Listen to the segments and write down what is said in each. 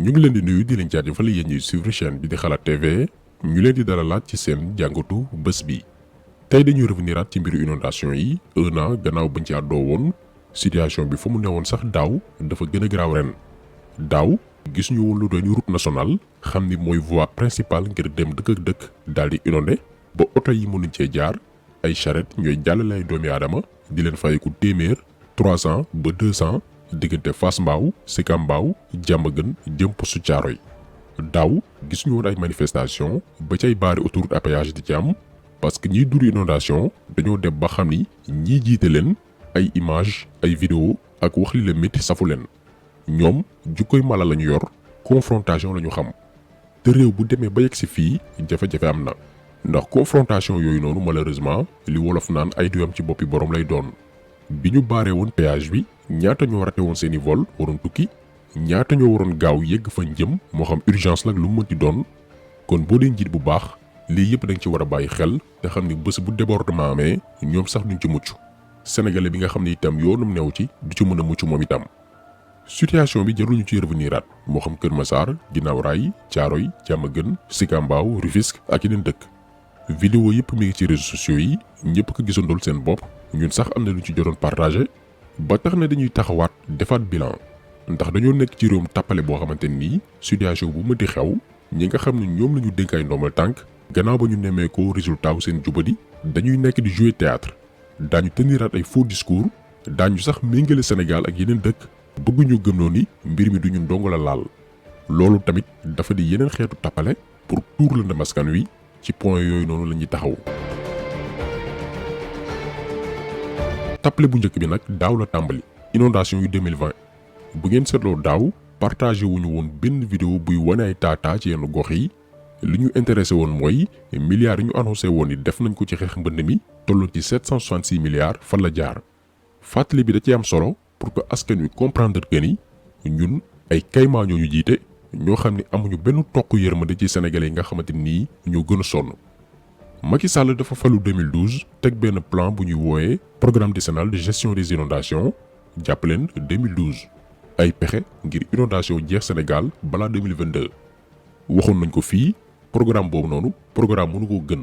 ñu ngi leen di nuyu di leen jaajëfal yéen ñuy suivre chaîne bi di Xalaat TV ñu leen di dalalaat ci seen jàngatu bés bi tey dañuy reveniraat ci mbiru inondation yi un an gannaaw bañ ci àddoo woon situation bi fa mu newoon sax daaw dafa gën a garaaw ren daaw gis ñu woon lu doon route nationale xam ni mooy voie principale ngir dem dëkk ak dëkk daal di inondé ba oto yi mënuñ cee jaar ay charrette ñooy jàllale ay doomi aadama di leen fayeku téeméer 300 ba 200 diggante Fass Mbao Sicap Mbao Diamaguène jëm postu Thiaroye daaw gis ñu woon ay manifestation ba cay baari autoroute à péage di ci am parce que ñiy duru inondation dañoo dem ba xam ni ñii jiite leen ay image ay vidéo ak wax li leen métti safu leen ñoom jukkoy mala la ñu yor confrontation la ñu xam te réew bu demee ba yegg si fii jafe-jafe am na ndax confrontation yooyu noonu malheureusement li wolof naan ay duyam ci boppi borom lay doon bi ñu baaree woon péage bi ñaata ñoo rate woon seeni vol waroon tukki ñaata ñoo waroon gaaw yegg fañ jëm moo xam urgence la ak lu mu mënti doon kon boo dee njiit bu baax lii yëpp da nga ci war a bàyyi xel te xam ni bés bu débordement amee ñoom sax duñ ci mucc sénégalais bi nga xam ne itam yoonum new ci du ci mën a mucc moom itam. situation bi jarul ñu ci reveniraat moo xam Kër Massar Guinaw Rail Thiaroye Diamaguène Sicap Mbao Rufisque ak yeneen dëkk. vidéo yëpp mi ngi ci réseaux sociaux yi ñëpp ko gisandool seen bopp ñun sax am na lu ci jotoon partagé ba tax na dañuy taxawaat defaat bilan ndax dañoo nekk ci réewum tàppale boo xamante nii situation bu mënti xew ñi nga xam ne ñoom la ñu dénk ay ndombal tànk gannaaw ba ñu nemmee ko résultat wu seen jubadi dañuy nekk di jouer théâtre daañu teniraat ay faux discours daañu sax méngale Sénégal ak yeneen dëkk bëgguñu gëmloo ni mbir mi du ñu ndongo la laal loolu tamit dafa di yeneen xeetu tàppale pour tuur la ndem askan wi ci point yooyu noonu la ñuy taxaw. tappale bu njëkk bi nag daaw la tàmbali inondation yu 2020 bu ngeen seetloo daaw partagé wuñu woon benn vidéo buy wane ay taataa ci yenn gox yi li ñu intéressé woon mooy milliards yi ñu annoncé woon ni def nañ ko ci xeex mbënd mi tolloon ci 766 milliards fan la jaar fàttali bi da ci am solo pour que askan wi comprendre que ni ñun ay kaymaa ñoo ñu jiite ñoo xam ni amuñu benn toq yërmande ci sénégalais yi nga xamante nii ñoo gën a sonn. Macky Sall dafa falu 2012 teg benn plan bu ñuy wooyee programme décennal de gestion des inondations jàppaleen 2012 ay pexe ngir inondation jeex Sénégal balaa 2022 waxoon nañ ko fii programme boobu noonu programme mënu ko gën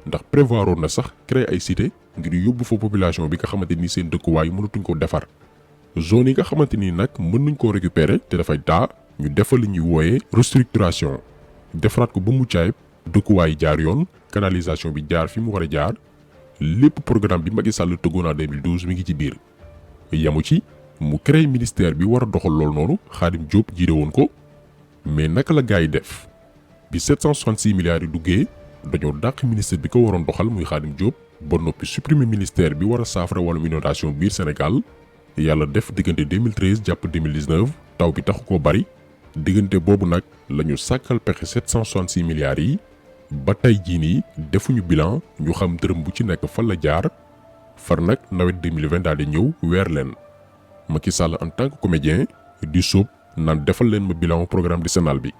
ndax prévoir woon na sax créer ay cité ngir yóbbu fa population bi nga xamante ni seen dëkkuwaay mënatuñ ko defar zone yi nga xamante ni nag mën nañ koo récupérer te dafay taa ñu defal li ñuy wooyee restructuration defaraat ko ba mu caayib dëkkuwaay jaar yoon canalisation bi jaar fi mu war a jaar lépp programme bi Macky Sall tëggoon en 2012 mi ngi ci biir yamu ci mu créé ministère bi war a doxal loolu noonu Khadim Diop jiite woon ko mais naka la gars yi def bi 766 milliards yi duggee dañoo dàq ministère bi ko waroon doxal muy Khadim Diop ba noppi supprimer ministère bi war a saafara wàllum inondation biir Sénégal yàlla def diggante 2013 jàpp 2019 taw bi taxu koo bari diggante boobu nag la ñu sàkkal pexe 766 milliards yi ba tey jii nii defuñu bilan ñu xam dërëm bu ci nekk fan la jaar far nag nawet 2020 daal di ñëw weer leen Macky Sall en tant que comédien di sóob naan defal leen ma bilan programme décennal bi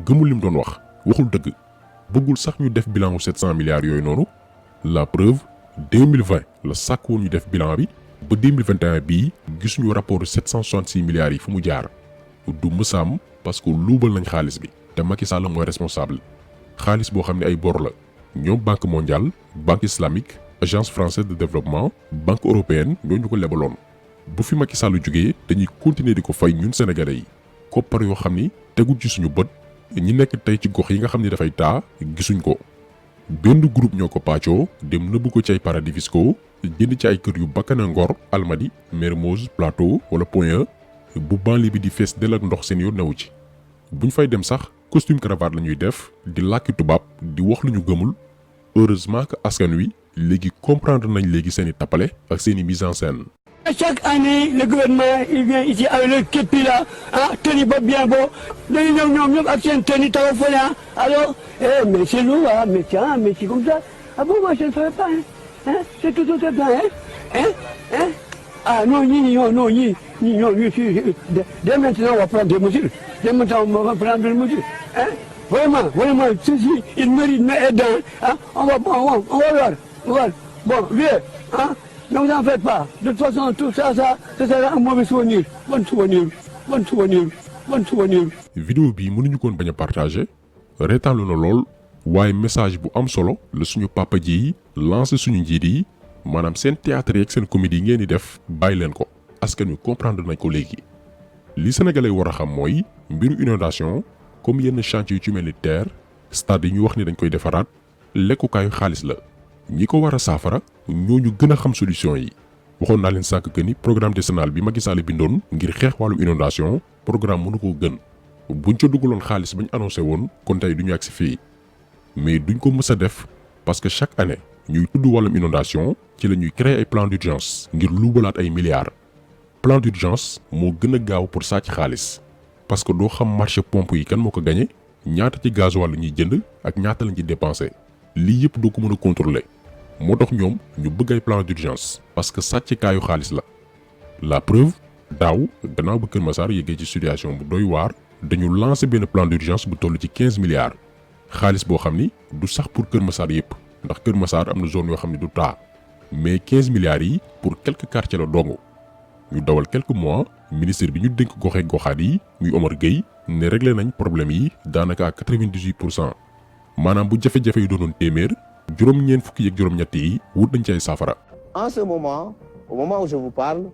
gëmul lim doon wax waxul dëgg bëggul sax ñu def bilan wu 700 milliards yooyu noonu la preuve 2020 la sàkk woon ñu def bilan bi ba 2021 bii gisuñu rapport 766 milliards yi fu mu jaar du mësaam parce que luubal nañ xaalis bi te Macky Sall mooy responsable xaalis boo xam ne ay bor la ñoom banque mondiale banque islamique agence française de développement banque européenne ñoo ñu ko lebaloon bu fi Macky Sall jógee dañuy continuer di ko fay ñun sénégalais yi koppar yoo xam ni tegul ci suñu bët ñi nekk tey ci gox yi nga xam ne dafay taa gisuñ ko benn groupe ñoo ko pàccoo dem nëbbu ko ci ay paradis fiscaux jënd ci ay kër yu bakkana Ngor Almadies Mermoz Plateau wala Point E bu banlieue bi di fees del ak ndox seen yoon newu ci buñ fay dem sax costume cravate la ñuy def di làkki tubaab di wax lu ñu gëmul heureusement que askan wi léegi comprendre nañ léegi seeni tappale ak seeni mise en scène. Chaque année le gouvernement il vient ici avec le képi là ah tenue ba bien beau dañuy ñëw ñoom ñëpp ak seen tenue taw fële ah alors mais c'est lourd ah mais tiens mais c'est comme ça ah bon moi je ne ferai pas hein c'est tout à fait hein ah non ñii dès maintenant on va prendre des mesures dès maintenant on va prendre des mesures hein vraiment ceci il mérite mais aidant hein on va voir bon vieux hein ne vous en faites pas de toute façon tout ça ça sera un mauvais souvenir bon souvenir bon souvenir bi. vidéo bi mënuñu koon bañ a partager reetaanlu na lool waaye message bu am solo la suñu papa ji yi lancé suñu njiit yi maanaam seen théâtre yeeg seen comédie yi ngeen di def bàyyi leen ko askan wi comprendre nañ ko léegi. li sénégalais war a xam mooy mbiru inondation comme yenn chantier yu ci mel ni terre stade yi ñu wax ni dañ koy defaraat lekkukaayu xaalis la ñi ko war a saafara ñooñu gën a xam solution yi. waxoon naa leen sànq que ni programme décennal bi Macky Sall bindoon ngir xeex wàllum inondation programme mënu koo gën buñ ca dugaloon xaalis bañ annoncé woon kon tey du ñu agsi fii mais duñ ko mës a def parce que chaque année ñuy tudd wàllum inondation ci la ñuy créer ay plan d'urgence ngir luubalaat ay milliards. plan d'urgence moo gën a gaaw pour sàcc xaalis parce que doo xam marché pompe yi kan moo ko gagné ñaata ci gasoil la ñuy jënd ak ñaata lañ ci dépensé lii yëpp doo ko mën a contrôler. moo tax ñoom ñu bëgg ay plan d'urgence parce que sàccikaayu xaalis la preuve daaw gannaaw ba Kër Massar yeggee ci situation bu doy waar dañu lancé benn plan d'urgence bu toll ci 15 milliards xaalis boo xam ni du sax pour Kër Massar yëpp ndax Kër Massar am na zone yoo xam ne du taa mais 15 milliards yi pour quelques quartiers la dong ñu dawal quelques mois ministre bi ñu dénk goxee goxaat yi muy Omar Gueye ne réglé nañ problème yi daanaka à 98% maanaam bu jafe-jafe yi doonoon téeméer juróom-ñeent fukki yeeg juróom-ñett yi wut nañ ci ay saafara. En ce moment, au moment où je vous parle,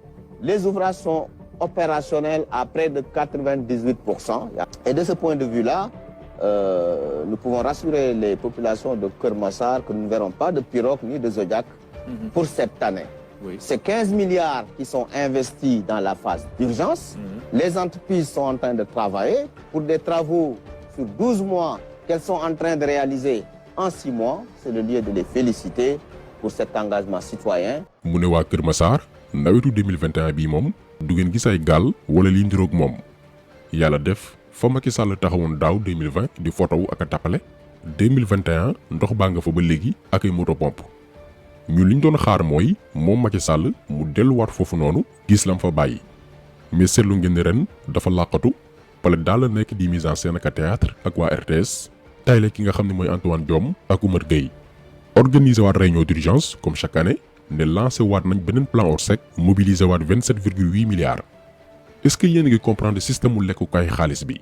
les ouvrages sont opérationnels à près de 98%. Et de ce point de vue-là, nous pouvons rassurer les populations de Keur Massar que nous ne verrons pas de pirogue ni de Zodiac pour cette année. Oui. C'est 15 milliards qui sont investis dans la phase d'urgence. Les entreprises sont en train de travailler pour des travaux sur 12 mois qu'elles sont en train de réaliser en 6 mois. C'est le lieu de les féliciter pour cet engagement citoyen. mu ne waa Kër Massar nawetu 2021 bii moom du ngeen gis ay gaal wala li ndiroog moom yàlla def fa Macky Sall taxawoon daaw 2020 di photo ak a tappale 2021 ndox baa nga fa ba léegi ak ay moto pompe ñun liñ doon xaar mooy moom Macky Sall mu delluwaat foofu noonu gis lam fa bàyyi mais seetlu ngeen ne ren dafa làqatu pale daal la nekk di mise en scène ak a théâtre ak waa RTS tayle ki nga xam ne mooy Antoine Diome ak Oumar Gueye organiser waat réunion d'urgence comme chaque année ne lancé waat nañ beneen plan Orsec mobiliser waat 27,8 milliards. Est-ce que yéen a ngi comprendre système mu lekkukaay xaalis bi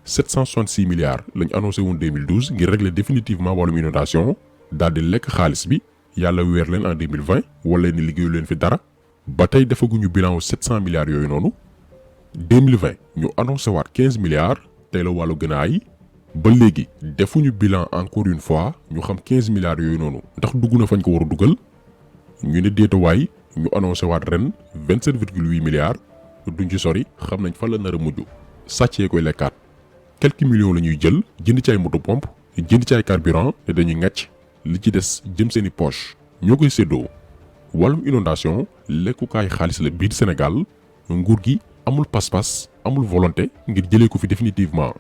766 milliards lañ annoncé woon 2012 ngir régler définitivement wàllum inondation daal di lekk xaalis bi yàlla weer leen en 2020 wala ni liggéeyu leen fi dara ba tey defaguñu bilan wu 700 milliards yooyu noonu 2020 ñu annoncé waat 15 milliards tey la wàllu gën a ay ba léegi defuñu bilan encore une fois ñu xam 15 milliards yooyu noonu ndax dugg na fañ ko war a dugal ñu ne déetawaay ñu annoncé waat ren 27,8 milliards duñ ci sori xam nañ fan la nar a mujj sàccee koy lekkaat quelques millions la ñuy jël jënd ci ay moto pompe jënd ci ay carburant te dañuy ngàcc li ci des jëm seeni poche ñoo koy séddoo wàllum inondation lekkukaay xaalis la biir Sénégal nguur gi amul pas-pas amul volonté ngir jëlee ko fi définitivement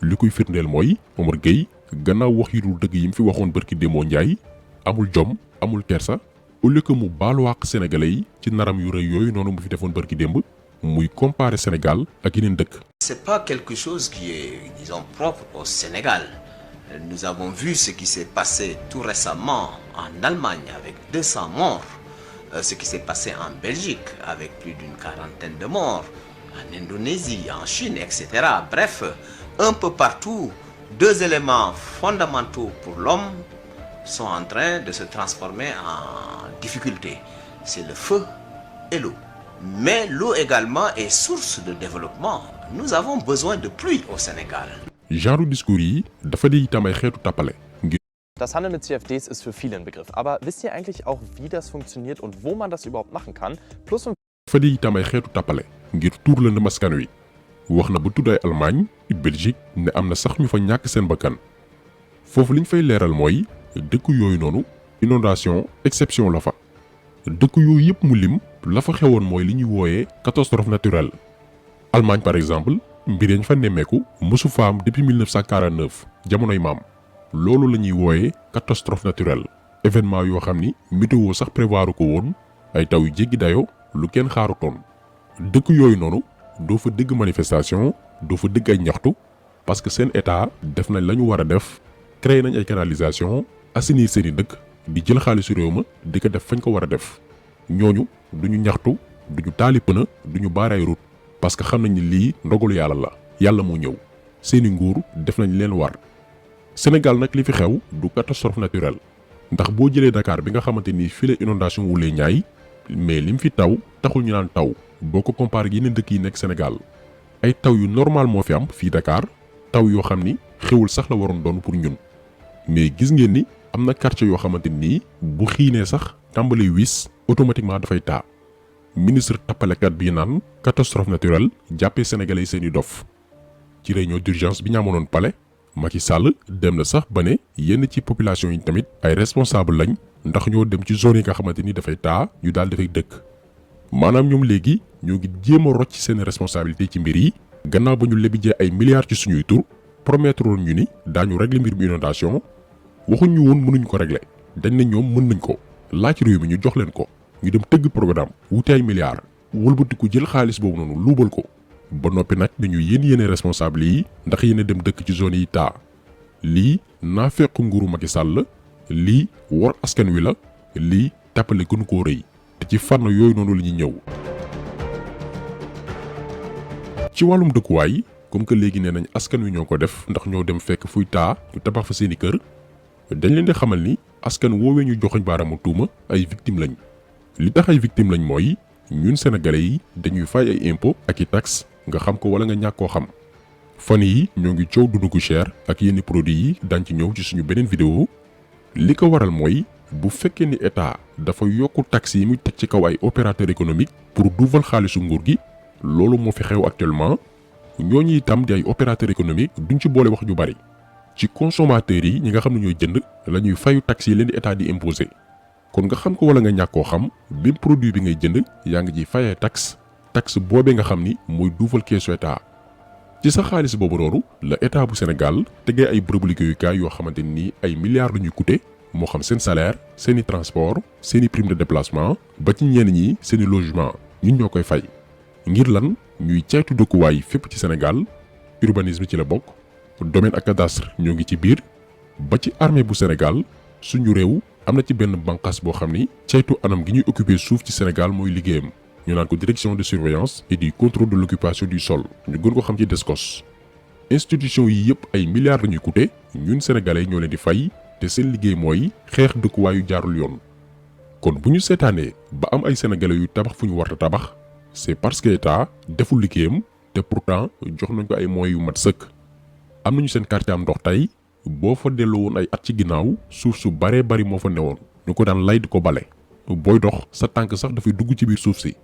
li koy firndeel mooy Omar Gueye gannaaw wax yu dul dëgg yi mu fi waxoon barki Demba Ndiaye amul jom amul kersa au lieu que mu baaluwaaq sénégalais yi ci naram yu rëy yooyu noonu mu fi defoon barki démb muy comparer Sénégal ak yeneen dëkk. C'est pas quelque chose qui est, disons, propre au Sénégal. Nous avons vu ce qui s'est passé tout récemment en Allemagne avec 200 morts, ce qui s'est passé en Belgique avec plus d'une quarantaine de morts, en Indonésie, en Chine, etc. Bref, un peu partout, deux éléments fondamentaux pour l'homme sont en train de se transformer en difficulté. C'est le feu et l'eau. Mais l'eau également est source de développement. Nous avons besoin de pluie au Sénégal. genre discours yi dafa di itam ay xeetu tàppale ngir. Das Handeln mit CFDs ist für viele ein Begriff. Aber wisst ihr eigentlich auch, wie das funktioniert und wo man das überhaupt machen kann? Plus und dafa di itam ay xeetu tàppale ngir tuur la askan wi wax na bu tudd ay Allemagne Belgique ne am na sax ñu fa ñàkk seen bakkan foofu liñ fay leeral mooy dëkk yooyu noonu inondation exception la fa dëkk yooyu yëpp mu lim la fa xewoon mooy li ñuy wooyee catastrophe naturelle. Allemagne par exemple mbir yañ fa nemmeeku mësu fa am depuis 1949 jamonoy maam loolu la ñuy wooyee catastrophe naturelle événement yoo xam ni météo sax prévoiru ko woon ay taw yu jéggi dayo lu kenn xaarutoon dëkk yooyu noonu doo fa dégg manifestation doo fa dégg ay ñaxtu parce que seen état def nañ la ñu war a def créé nañ ay canalisation assainir seeni dëkk di jël xaalisu réew ma di ko def fañ ko war a def ñooñu duñu ñaxtu duñu taali pëna duñu baaraay route parce que xam nañ ni lii ndogalu yàlla la yàlla moo ñëw seeni nguur def nañ leen war. Sénégal nag li fi xew du catastrophe naturelle ndax boo jëlee Dakar bi nga xamante ni fii la inondation wulee ñaay mais lim fi taw taxul ñu naan taw boo ko comparé yeneen dëkk yi nekk Sénégal ay taw yu normal moo fi am fii Dakar taw yoo xam ni xewul sax la waroon doon pour ñun mais gis ngeen ni am na quartier yoo xamante ni bu xiinee sax tàmbali wis automatiquement dafay taa ministre tappalekat bi naan catastrophe naturelle jàppee sénégalais seeni dof ci réunion d'urgence bi ñu amoonoon palais Macky Sall dem na sax ba ne yenn ci population yi tamit ay responsable lañ ndax ñoo dem ci zone yi nga xamante ni dafay taa ñu daal dafay dëkk maanaam ñoom léegi ñoo ngi jéem a rocc seen responsabilité ci mbir yi gannaaw ba ñu lebijee ay milliards ci suñuy tur promettre woon ñu ni daañu régler mbir bu inondation waxuñ ñu woon mënuñ ko régler dañ ne ñoom mën nañ ko laaj réew mi ñu jox leen ko ñu dem tëgg programme wuti ay milliards wëlbatiku jël xaalis boobu noonu luubal ko ba noppi nag dañu yéen responsable yi ndax yéen dem dëkk ci zone yi taa lii naa fekk nguuru Macky Sall lii war askan wi la lii tàppale gënu koo rëy te ci fànn yooyu noonu la ñuy ñëw. ci wàllum dëkkuwaay comme que léegi nee nañ askan wi ñoo ko def ndax ñoo dem fekk fuy taa ñu tabax fa seeni kër dañ leen di xamal ni askan woowee ñu joxoñ baaraamu tuuma ay victime lañ li tax ay victime lañ mooy ñun sénégalais yi dañuy fay ay impôt ak i taxe nga xam ko wala nga ñàkk koo xam fan yi ñoo ngi coow dundu gu cher ak yenn produits yi daañ ci ñëw ci suñu beneen vidéo li ko waral mooy bu fekkee ni état dafa yokku taxes yi muy teg ci kaw ay opérateur économique pour duufal xaalisu nguur gi loolu moo fi xew actuellement ñooñu itam di ay opérateur économique duñ ci boole wax ju bari ci consommateurs yi ñi nga xam ne ñooy jënd la ñuy fayu taxes yi leen di état di imposer kon nga xam ko wala nga ñàkk koo xam bépp produit bi ngay jënd yaa ngi ciy fayee taxe boobee nga xam ni mooy duufal keesu état ci sa xaalis boobu noonu la état bu Sénégal tegee ay bërëbu liggéeyukaay yoo xamante ni ay milliards la ñuy coûter moo xam seen salaire seeni transport seeni prime de déplacement ba ci ñenn ñi seeni logement ñun ñoo koy fay ngir lan ñuy caytu dëkkuwaay fépp ci Sénégal urbanisme ci la bokk domaine ak cadastre ñoo ngi ci biir ba ci armée bu Sénégal suñu réew am na ci benn bànqaas boo xam ni caytu anam gi ñuy occuper suuf ci Sénégal mooy liggéeyam ñu naan ko direction de surveillance et du contrôle de l'occupation du sol ñu gën ko xam ci DSCOS institution yi yëpp ay milliards la ñuy coûter ñun sénégalais ñoo leen di fay te seen liggéey mooy xeex dëkkuwaayu jaarul yoon kon bu ñu seetaanee ba am ay sénégalais yu tabax fu ñu war a tabax c'est parce que état deful liggéeyam te pourtant jox nañ ko ay moyens yu mat sëkk am nañu seen quartier am ndox tey boo fa delloo woon ay at ci ginnaaw suuf su baree bari moo fa newoon ñu ko daan lay di ko bale booy dox sa tànk sax dafay dugg ci biir suuf si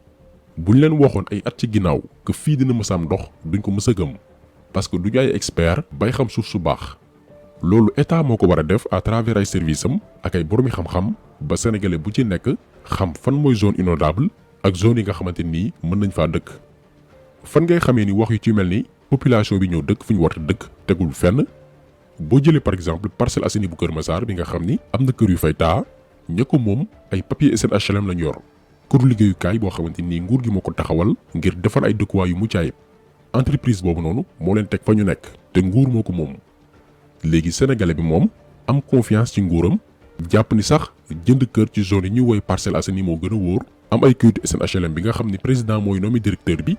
buñ leen waxoon ay at ci ginnaaw que fii dina mës a am ndox duñ ko mës a gëm parce que duñu ay expert bay xam suuf su baax loolu état moo ko war a def à travers ay services am ak ay boromi xam-xam ba sénégalais bu ci nekk xam fan mooy zone inondable ak zone yi nga xamante nii mën nañ faa dëkk fan ngay xamee ni wax yu ci mel ni population bi ñëw dëkk fu ñu war a dëkk tegul fenn boo jëlee par exemple Parcelles Assainies bu Kër Massar bi nga xam ni am na kër yu fay taa ña ko moom ay papier SNHLM lañ yor këru liggéeyukaay boo xamante ni nguur gi moo ko taxawal ngir defar ay dëkkuwaay yu mucc ayib entreprise boobu noonu moo leen teg fa ñu nekk te nguur moo ko moom léegi sénégalais bi moom am confiance ci nguuram jàpp ni sax jënd kër ci zone yi ñuy woy Parcelles Assainies moo gën a wóor am ay këyitu SNHLM bi nga xam ni président mooy nommé directeur bi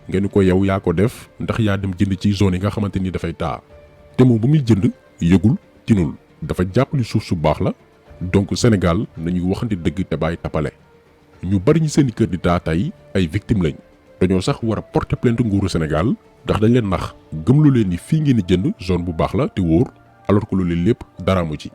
ngeen ko yow yaa ko def ndax yaa dem jënd ci zone yi nga xamante ni dafay taa te moom bu muy jënd yëgul tinul dafa jàpp ni suuf su baax la donc Sénégal nañuy waxante dëgg te bàyyi tapale ñu bari ñi seeni kër di taa tey ay victimes lañ dañoo sax war a porter plainte nguuru Sénégal ndax dañ leen nax gëmlu leen ni fii ngeen di jënd zone bu baax la te wóor alors que loolu lépp dara mu ci.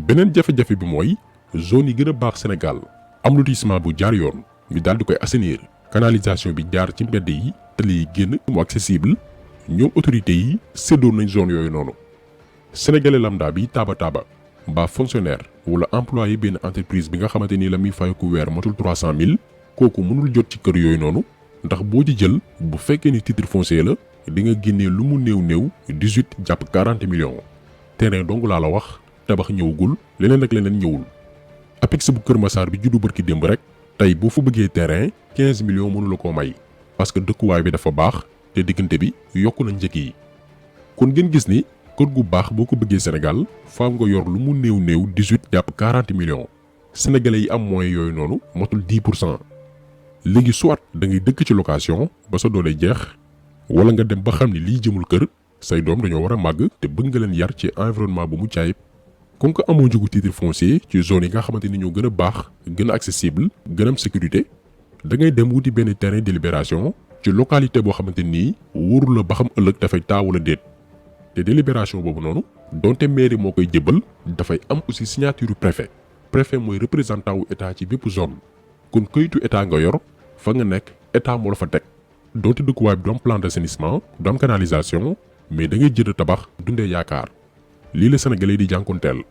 beneen jafe-jafe bi mooy zone yi gën a baax Sénégal am lotissement bu jaar yoon ñu daal di koy assainir canalisation bi jaar ci mbedd yi tali yi génn mu accessible ñoom autorités yi séddoo nañ zone yooyu noonu sénégalais lambda bi taaba mbaa fonctionnaire wala employé benn entreprise bi nga xamante ni la muy fay ku weer matul 300 000 kooku mënul jot ci kër yooyu noonu ndax boo ci jël bu fekkee ni titre foncier la di nga génnee lu mu néew 18 jàpp 40 millions terrain dong laa la wax tabax ñëwagul leneen ak leneen ñëwul. APEX bu Kër Massar bi juddu barki démb rek tey boo fa bëggee terrain 15 millions mënu la koo may parce que dëkkuwaay bi dafa baax te diggante bi yokku na njëkk yi kon ngeen gis ni. kër gu baax boo ko bëggee Sénégal faaw nga yor lu mu néew 18 jàpp 40 millions sénégalais yi am moyens yooyu noonu motul 10%. léegi soit da ngay dëkk ci location ba sa doole jeex wala nga dem ba xam ni lii jëmul kër say doom dañoo war a màgg te bëgg nga leen yar ci environnement bu mucc ayib. comme que amoo njëgu titre foncier ci zone yi nga xamante ni ñoo gën a baax gën a accessible gën a am sécurité da ngay dem wuti benn terrain délibération ci localité boo xamante nii wóorul la ba xam ëllëg dafay taa wala déet te délibération boobu noonu donte mairie moo koy jëbal dafay am aussi signature préfet mooy représentant wu état ci bépp zone kon këyitu état nga yor fa nga nekk état moo la fa teg donte dëkkuwaay bi du am plan d'assainissement du am canalisation mais da ngay jënd tabax dundee yaakaar lii la sénégalais di jànkonteel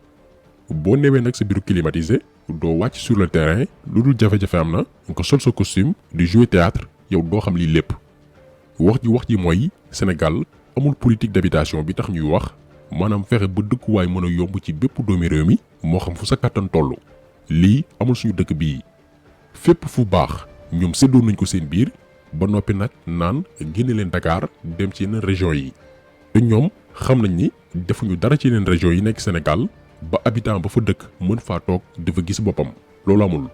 boo newee nag sa bureau climatisé doo wàcc sur le terrain lu dul jafe-jafe am na nga sol sa costume di jouer théâtre yow doo xam lii lépp wax ji mooy Sénégal amul politique d'habitation bi tax ñuy wax maanaam fexe ba dëkkuwaay mën a yomb ci bépp doomi réew mi moo xam fu sa kàttan toll lii amul suñu dëkk bii fépp fu baax ñoom séddoo nañ ko seen biir ba noppi nag naan génne leen Dakar dem ci yeneen région yi te ñoom xam nañ ni defuñu dara ci yeneen région yi nekk Sénégal ba habitant ba fa dëkk mën faa toog dafa gis boppam loolu amul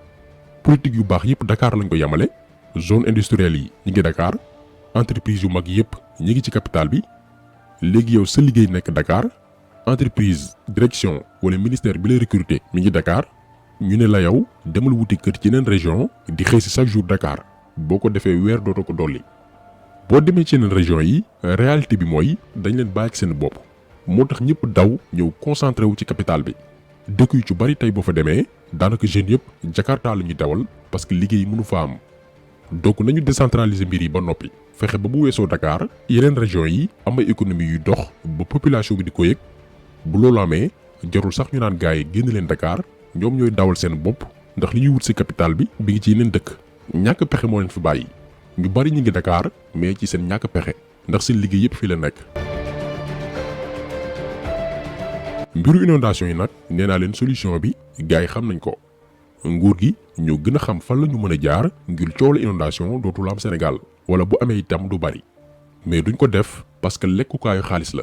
politique yu baax yépp Dakar lañ ko yamale zone industrielle yi ñi ngi Dakar entreprise yu mag yépp ñi ngi ci capitale bi léegi yow sa liggéey nekk Dakar entreprise direction wala ministère bi lay recruter mi ngi Dakar ñu ne la yow demal wuti kër ci yeneen région di xëy si chaque jour Dakar boo ko defee weer dootoo ko dolli boo demee ci yeneen région yi réalité bi mooy dañ leen bàyyi ak seen bopp moo tax ñëpp daw ñëw concentré wu ci capitale bi dëkk yu ci bari tey boo fa demee daanaka jeunes yëpp Jakarta la ñuy dawal parce que liggéey mënu fa am donc nañu décentraliser mbir yi ba noppi fexe ba bu weesoo Dakar yeneen région yi am ay économie yuy dox ba population bi di ko yëg bu loolu amee jarul sax ñu naan gars yi génn leen Dakar ñoom ñooy dawal seen bopp ndax li ñuy wut ci capitale bi ngi ci yeneen dëkk ñàkk pexe moo leen fi bàyyi ñu bari ñu ngi Dakar mais ci seen ñàkk pexe ndax seen liggéey yëpp fii la nekk. mbiru inondation yi nag nee naa leen solution bi gars yi xam nañ ko nguur gi ñoo gën a xam fan la ñu mën a jaar ngir coow la inondation dootul am Sénégal wala bu amee itam du bari mais duñ ko def parce que lekkukaayu xaalis la.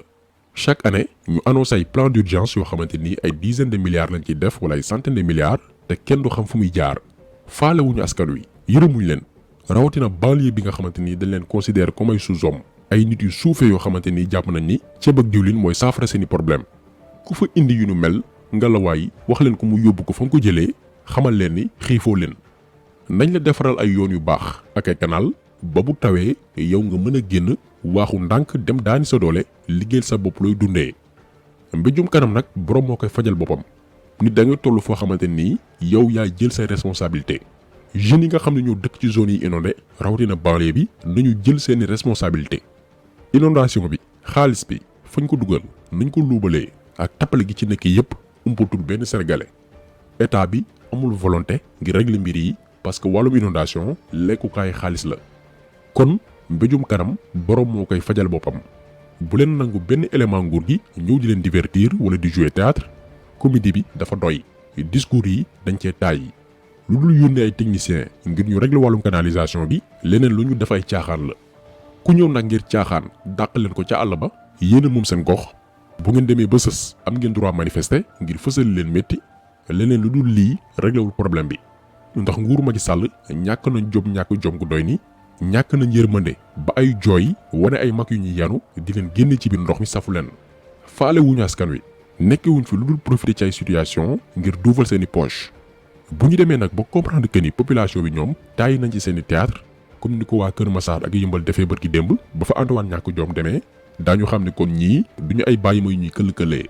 chaque année ñu annoncé ay plan d'urgence yoo xamante ni ay dizaines de milliards lañ ciy def wala ay centaines de milliards te kenn du xam fu muy jaar faale wuñu askan wi yërëmuñ leen rawatina banlieue bi nga xamante ni dañ leen considère comme ay sous-hommes ay nit yu suufee yoo xamante ni jàpp nañ ni ceeb ak diwlin mooy saafara seeni problème ku fa indi yu nu mel ngalawaay wax leen ko mu yóbbu ko fa nga ko jëlee xamal leen ni xiifoo leen nañ la defaral ay yoon yu baax ak ay canal ba bu tawee yow nga mën a génn waaxu ndànk dem daani sa doole liggéeyal sa bopp looy dundee mbéjum kanam nag borom moo koy fajal boppam nit da ngay toll foo xamante nii yow yaa jël say responsabilité jeunes yi nga xam ne ñoo dëkk ci zone yi inondé rawatina banlieue bi nañu jël seeni responsabilité inondation bi xaalis bi fañ ko dugal nañ ko luubalee ak tappale gi ci nekk yépp umpatul benn sénégalais état bi amul volonté ngir régler mbir yi parce que wàllum inondation lekkukaay xaalis la kon mbéjum kanam borom moo koy fajal boppam bu leen nangu benn élément nguur gi ñëw di leen divertir wala di jouer théâtre comédie bi dafa doy discours yi dañ cee taay lu dul yónnee ay techniciens ngir ñu régler wàllum canalisation bi leneen lu ñu def ay caaxaan la ku ñëw nag ngir caaxaan dàq leen ko ca àll ba yéen a moom seen gox bu ngeen demee ba sës am ngeen droit manifester ngir fësal leen métti leneen lu dul lii réglewul problème bi ndax nguuru Macky Sall ñàkk nañ ñàkk jom gu doy ni ñàkk nañ yërmande ba ay jooy wane ay mag yu ñuy yanu di leen génne ci biir ndox mi safu leen faale wuñu askan wi nekkewuñ fi lu dul profiter ci ay situation ngir duufal seeni poche bu ñu demee nag ba comprendre que ni population bi ñoom tàyyi nañ ci seeni théâtre comme ni ko waa Kër Massar ak Yëmbal defee bërki démb ba fa Antoine ñàkk jom demee daañu xam ne kon ñii duñu ay bàyyi ma yu ñuy këll-këllee